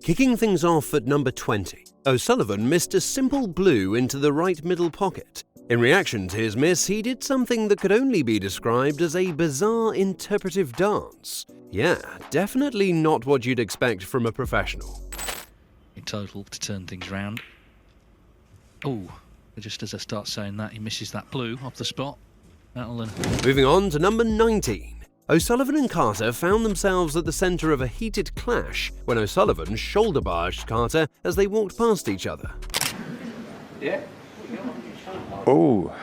Kicking things off at number 20, O'Sullivan missed a simple blue into the right middle pocket. In reaction to his miss, he did something that could only be described as a bizarre interpretive dance. Yeah, definitely not what you'd expect from a professional. In total to turn things round. Oh, just as I start saying that, he misses that blue off the spot. Moving on to number 19. O'Sullivan and Carter found themselves at the centre of a heated clash when O'Sullivan shoulder barged Carter as they walked past each other. Yeah. Oh.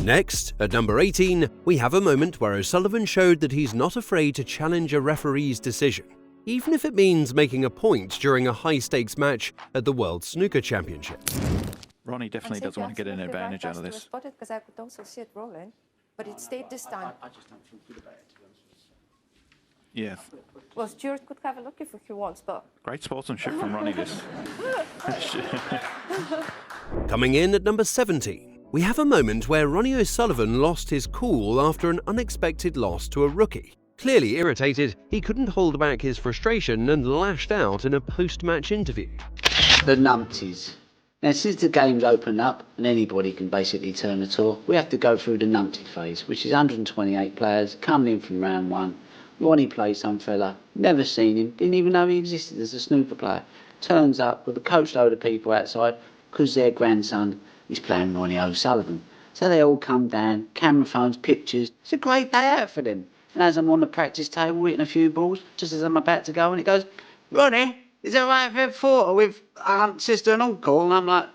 Next, at number 18, we have a moment where O'Sullivan showed that he's not afraid to challenge a referee's decision, even if it means making a point during a high-stakes match at the World Snooker Championship. Ronnie definitely doesn't want to get an advantage out of this. Because I could also see it rolling, but it stayed this time. I just don't feel good about it, to be honest with you. Yeah. Well, Stuart could have a look if he wants, but... Great sportsmanship from Ronnie, this. Coming in at number 17, we have a moment where Ronnie O'Sullivan lost his cool after an unexpected loss to a rookie. Clearly irritated, he couldn't hold back his frustration and lashed out in a post-match interview. The numpties. Now, since the game's opened up and anybody can basically turn the tour, we have to go through the numpty phase, which is 128 players coming in from round one. Ronnie plays some fella, never seen him, didn't even know he existed as a snooker player. Turns up with a coach load of people outside because their grandson is playing Ronnie O'Sullivan. So they all come down, camera phones, pictures. It's a great day out for them. And as I'm on the practice table hitting a few balls, just as I'm about to go, and it goes, "Ronnie, is that right for a photo with aunt, sister and uncle?" And I'm like,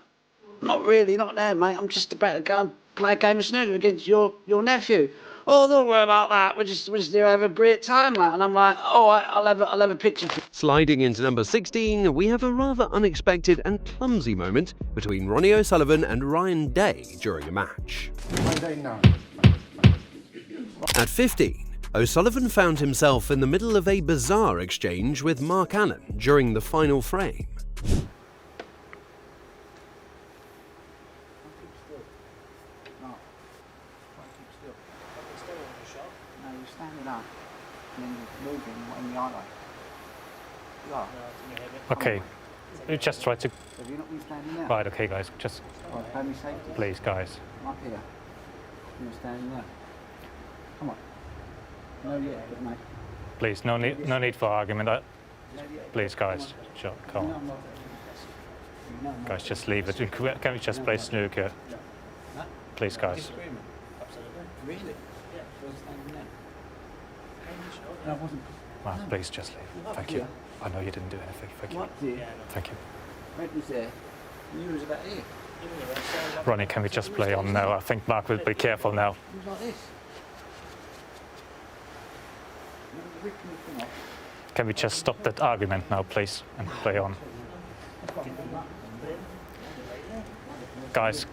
"Not really, not there, mate. I'm just about to go and play a game of snooker against your nephew." "Oh, don't worry about that. We're just here to have a great time, mate." And I'm like, "All right, I'll have a picture." Sliding into number 16, we have a rather unexpected and clumsy moment between Ronnie O'Sullivan and Ryan Day during a match. At 15, O'Sullivan found himself in the middle of a bizarre exchange with Mark Allen during the final frame. Okay, you just try to... Right, okay guys, just... Please guys. Up here. You're standing there. Come on. No yet, mate. Please, no need for argument. Please guys, sure, come on. Guys, just leave it. Can we just play snooker? Please guys. Really? Well, please just leave. Thank you. I know you didn't do anything. Thank you. What did? Thank you. Red was there. You was about here. Ronnie, can we just play on now? I think Mark will be careful now. It was like this. Can we just stop that argument now, please, and play on? Guys,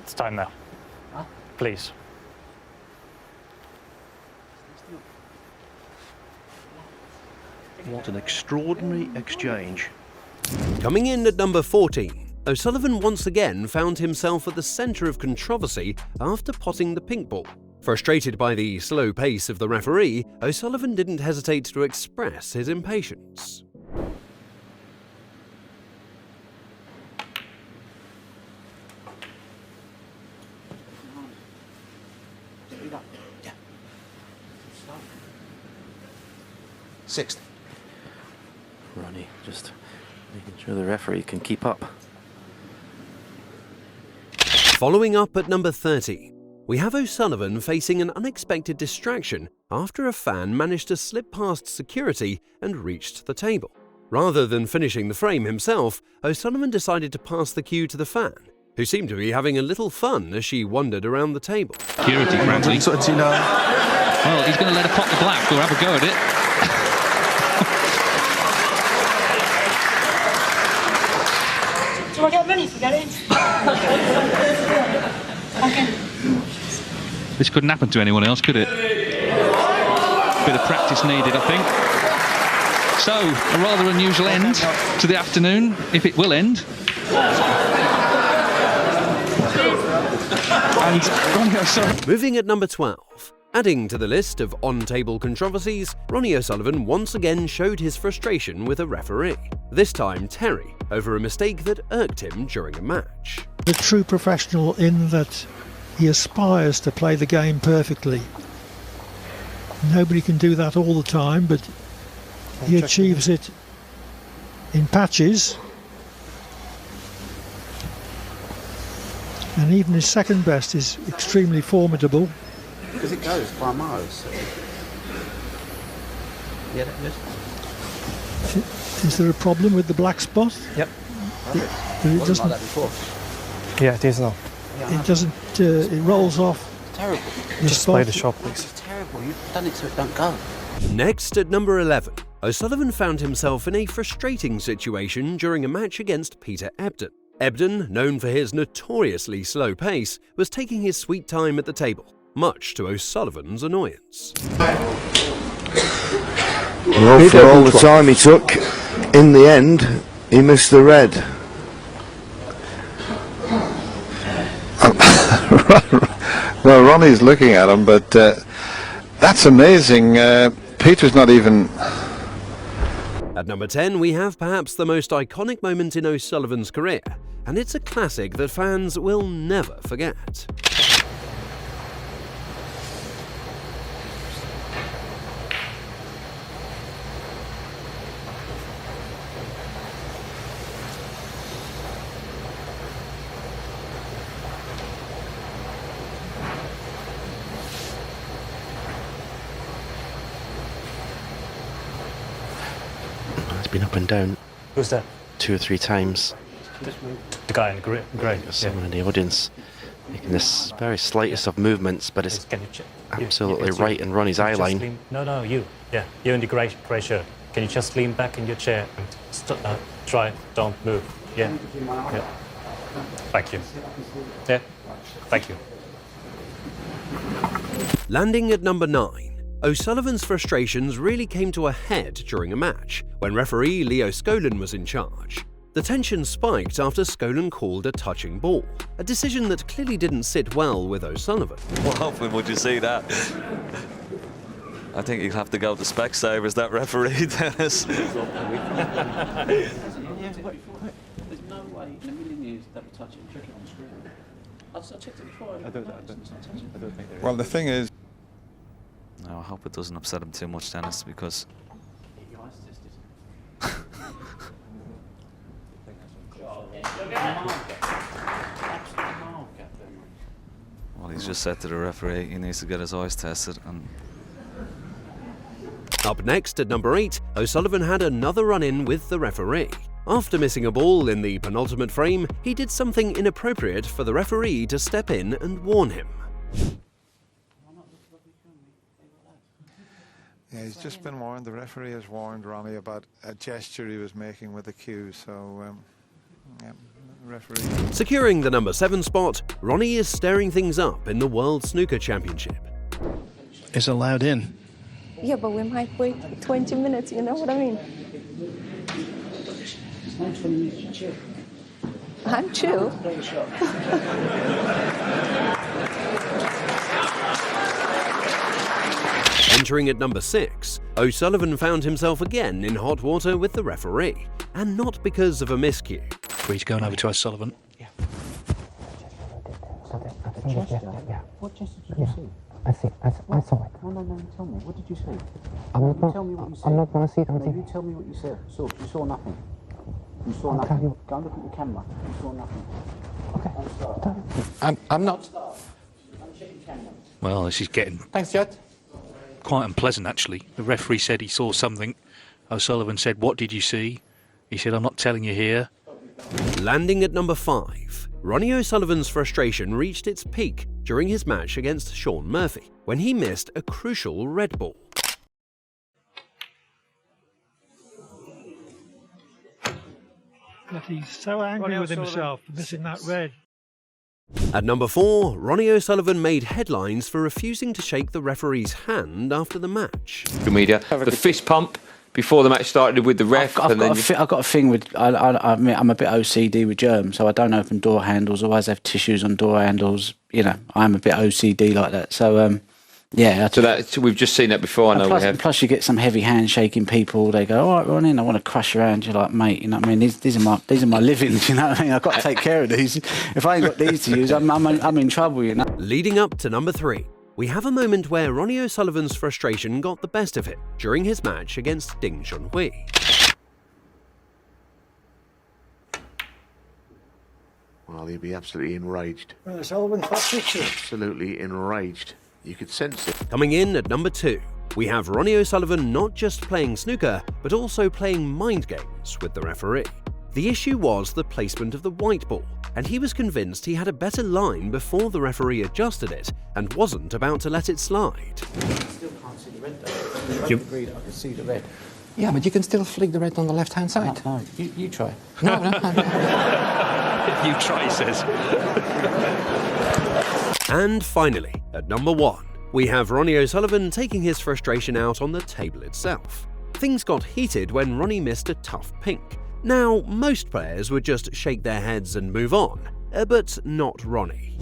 it's time now. Please. What an extraordinary exchange. Coming in at number 14, O'Sullivan once again found himself at the centre of controversy after potting the pink ball. Frustrated by the slow pace of the referee, O'Sullivan didn't hesitate to express his impatience. Sixth. Ronnie just making sure the referee can keep up. Following up at number 30, we have O'Sullivan facing an unexpected distraction after a fan managed to slip past security and reached the table. Rather than finishing the frame himself, O'Sullivan decided to pass the cue to the fan, who seemed to be having a little fun as she wandered around the table. Security, frankly. Well, he's going to let her pop the black or have a go at it. Do I get money for getting? Okay. This couldn't happen to anyone else, could it? Bit of practice needed, I think. So, a rather unusual end to the afternoon, if it will end. And Ronnie O'Sullivan. Moving at number 12. Adding to the list of on-table controversies, Ronnie O'Sullivan once again showed his frustration with a referee. this time Terry, over a mistake that irked him during a match. The true professional in that he aspires to play the game perfectly. Nobody can do that all the time, but he achieves it in patches. And even his second best is extremely formidable. Because it goes by miles. Yeah, that is. Is there a problem with the black spot? Yep. It doesn't. Like that before. Yeah, it is now. It doesn't. It rolls off. Terrible. Just play the shot, please. It's terrible. You've done it so it don't go. Next, at number 11, O'Sullivan found himself in a frustrating situation during a match against Peter Ebden. Ebden, known for his notoriously slow pace, was taking his sweet time at the table, much to O'Sullivan's annoyance. Well, for all the time he took, in the end, he missed the red. Well, Ronnie's looking at him, but that's amazing. Peter's not even... At number 10, we have perhaps the most iconic moment in O'Sullivan's career, and it's a classic that fans will never forget. It's been up and down. Who's that? 2 or 3 times. The guy in grey. Someone in the audience making this very slightest of movements, but it's absolutely right in Ronnie's eye line. No, you. Yeah, you in the grey shirt. Can you just lean back in your chair and try, don't move. Yeah. Thank you. Yeah, thank you. Landing at number 9, O'Sullivan's frustrations really came to a head during a match when referee Leo Skolin was in charge. The tension spiked after Skolin called a touching ball, a decision that clearly didn't sit well with O'Sullivan. What often would you see that? I think you'd have to go to Specsavers, that referee, Dennis. There's no way in a million years that will touch it and check it on the screen. I checked it before. I don't think there is. Well, the thing is... No, I hope it doesn't upset him too much, Dennis, because... Well, he's just said to the referee he needs to get his eyes tested. And up next at number 8, O'Sullivan had another run-in with the referee. After missing a ball in the penultimate frame, he did something inappropriate for the referee to step in and warn him. Yeah, he's just been warned. The referee has warned Ronnie about a gesture he was making with the cue, so yeah, referee. Securing the number 7 spot, Ronnie is stirring things up in the World Snooker Championship. It's allowed in. Yeah, but we might wait 20 minutes, you know what I mean? It's not 20 minutes, you're chill. I'm chill. Entering at number 6, O'Sullivan found himself again in hot water with the referee, and not because of a miscue. He's going over to O'Sullivan. Yeah. What gesture did you see? I saw it. No, tell me. What did you see? Tell me what you saw. I'm not going to see it. No, you tell me what you saw. You saw nothing. You saw nothing. Go and look at the camera. You saw nothing. Okay. I'm not. I'm checking camera. Well, this is getting Thanks, Judd. quite unpleasant, actually. The referee said he saw something. O'Sullivan said, "What did you see?" He said, "I'm not telling you here." Landing at number 5, Ronnie O'Sullivan's frustration reached its peak during his match against Shaun Murphy, when he missed a crucial red ball. But he's so angry with himself for missing that red. At number 4, Ronnie O'Sullivan made headlines for refusing to shake the referee's hand after the match. Media, the fist pump before the match started with the ref. I've got a thing with, I mean, I'm a bit OCD with germs, so I don't open door handles, always have tissues on door handles. You know, I'm a bit OCD like that. So, Yeah. So we've just seen that before. I know plus, we have. Plus, you get some heavy handshaking people. They go, "All right, Ronnie, I want to crush your hand." You're like, "Mate, you know what I mean? These are my livings. You know what I mean? I've got to take care of these. If I ain't got these to use, I'm in trouble. You know." Leading up to number 3, we have a moment where Ronnie O'Sullivan's frustration got the best of him during his match against Ding Junhui. Well, he'd be absolutely enraged. O'Sullivan, Absolutely enraged. You could sense it. Coming in at number 2, we have Ronnie O'Sullivan not just playing snooker, but also playing mind games with the referee. The issue was the placement of the white ball, and he was convinced he had a better line before the referee adjusted it and wasn't about to let it slide. Still can't see the red though. You agreed I can see the red. Yeah, but you can still flick the red on the left-hand side. No, you try. No. You try, he says. And finally, at number 1, we have Ronnie O'Sullivan taking his frustration out on the table itself. Things got heated when Ronnie missed a tough pink. Now, most players would just shake their heads and move on, but not Ronnie.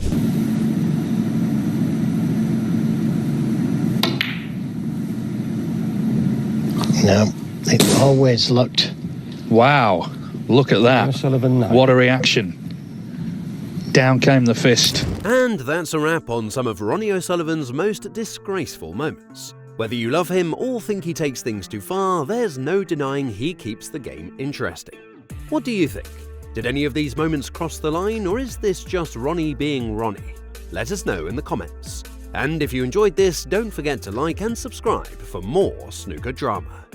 No, it always looked. Wow, look at that. O'Sullivan, no. What a reaction. Down came the fist. And that's a wrap on some of Ronnie O'Sullivan's most disgraceful moments. Whether you love him or think he takes things too far, there's no denying he keeps the game interesting. What do you think? Did any of these moments cross the line, or is this just Ronnie being Ronnie? Let us know in the comments. And if you enjoyed this, don't forget to like and subscribe for more snooker drama.